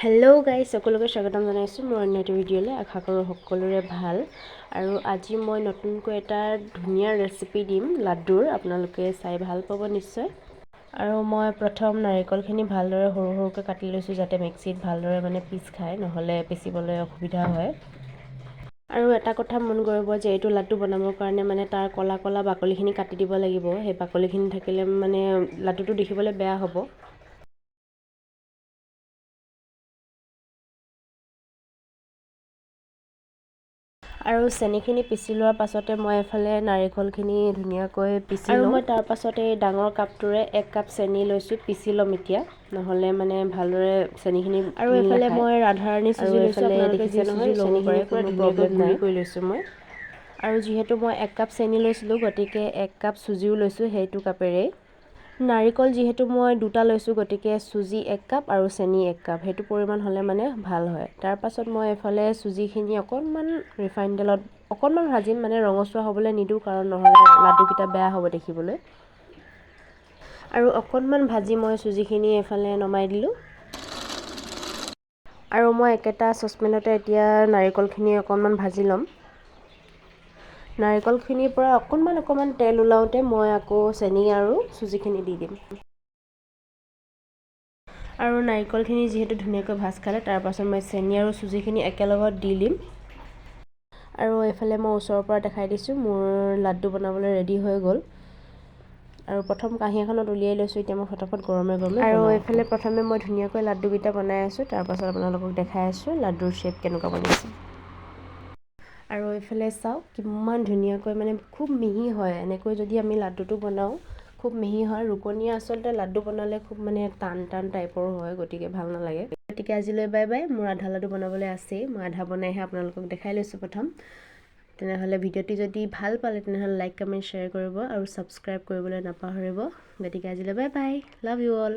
Hello' guys, সকলোকে স্বাগতম জনাইছোঁ মোৰ অন্য এটা ভিডিঅ'লৈ। আশা কৰোঁ সকলোৰে ভাল। আৰু আজি মই নতুনকৈ এটা ধুনীয়া ৰেচিপি দিম লাডুৰ। আপোনালোকে চাই ভাল পাব নিশ্চয়। আৰু মই প্ৰথম নাৰিকলখিনি ভালদৰে সৰু সৰুকৈ কাটি লৈছোঁ, যাতে মিক্সিত ভালদৰে পিচ খায়, নহ'লে পিচিবলৈ অসুবিধা হয়। আৰু এটা কথা মন কৰিব যে এইটো লাডু বনাবৰ কাৰণে তাৰ ক'লা ক'লা বাকলিখিনি কাটি দিব লাগিব। সেই বাকলিখিনি থাকিলে লাডুটো দেখিবলৈ বেয়া হ'ব। আৰু চেনিখিনি পিচি লোৱাৰ পাছতে মই এফালে নাৰিকলখিনি ধুনীয়াকৈ পিচি আৰু মই তাৰ পাছতে ডাঙৰ কাপটোৰে 1 কাপ চেনি লৈছোঁ। পিচি ল'ম এতিয়া, নহ'লে ভালদৰে চেনিখিনি। আৰু এইফালে মই ৰাধাৰাণী চুজি লৈছোঁ। আপোনালোকে যি চুজি ল'ব পাৰে, কোনো প্ৰব্লেম নাই। কৰি লৈছোঁ মই। আৰু যিহেতু মই 1 কাপ চেনি লৈছিলোঁ, গতিকে 1 কাপ চুজিও লৈছোঁ সেইটো কাপেৰেই। নাৰিকল যিহেতু মই 2টা লৈছোঁ, গতিকে চুজি 1 কাপ আৰু চেনি 1 কাপ, সেইটো পৰিমাণ হ'লে ভাল হয়। তাৰ পাছত মই এইফালে চুজিখিনি অকণমান ৰিফাইন তেলত অকণমান ভাজিম, ৰঙচুৱা হ'বলৈ নিদিওঁ, কাৰণ নহ'লে লাডুকেইটা বেয়া হ'ব দেখিবলৈ। আৰু অকণমান ভাজি মই চুজিখিনি এইফালে নমাই দিলোঁ। আৰু মই একেটা চচপেনতে এতিয়া নাৰিকলখিনি অকণমান ভাজি ল'ম। নাৰিকলখিনিৰ পৰা অকণমান তেল ওলাওঁতে মই আকৌ চেনি আৰু চুজিখিনি দি দিম। আৰু নাৰিকলখিনি যিহেতু ধুনীয়াকৈ ভাজ খালে, তাৰ পাছত মই চেনি আৰু চুজিখিনি একেলগত দি দিম। আৰু এইফালে মই ওচৰৰ পৰা দেখাই দিছোঁ, মোৰ লাডু বনাবলৈ ৰেডি হৈ গ'ল। আৰু প্ৰথম কাঁহী এখনত উলিয়াই লৈছোঁ। এতিয়া মই ফটাফট গৰমে আৰু এইফালে প্ৰথমে মই ধুনীয়াকৈ লাডুকেইটা বনাই আছোঁ। তাৰ পাছত আপোনালোকক দেখাই আছোঁ লাডুৰ শ্বেপ কেনেকুৱা বনাইছোঁ। আৰু এইফালে চাওক কিমান ধুনীয়াকৈ খুব মিহি হয়। এনেকৈ যদি আমি লাডুটো বনাওঁ, খুব মিহি হয়। ৰুকনিয়ে আচলতে লাডু বনালে খুব টান টাইপৰ হয়, গতিকে ভাল নালাগে। গতিকে আজিলৈ বাই বাই। মোৰ আধা লাডু বনাবলৈ আছেই, মই আধা বনাইহে আপোনালোকক দেখাই লৈছোঁ প্ৰথম। তেনেহ'লে ভিডিঅ'টি যদি ভাল পালে, তেনেহ'লে লাইক, কমেণ্ট, শ্বেয়াৰ কৰিব আৰু ছাবস্ক্ৰাইব কৰিবলৈ নাপাহৰিব। গতিকে আজিলৈ bye bye. Love you all.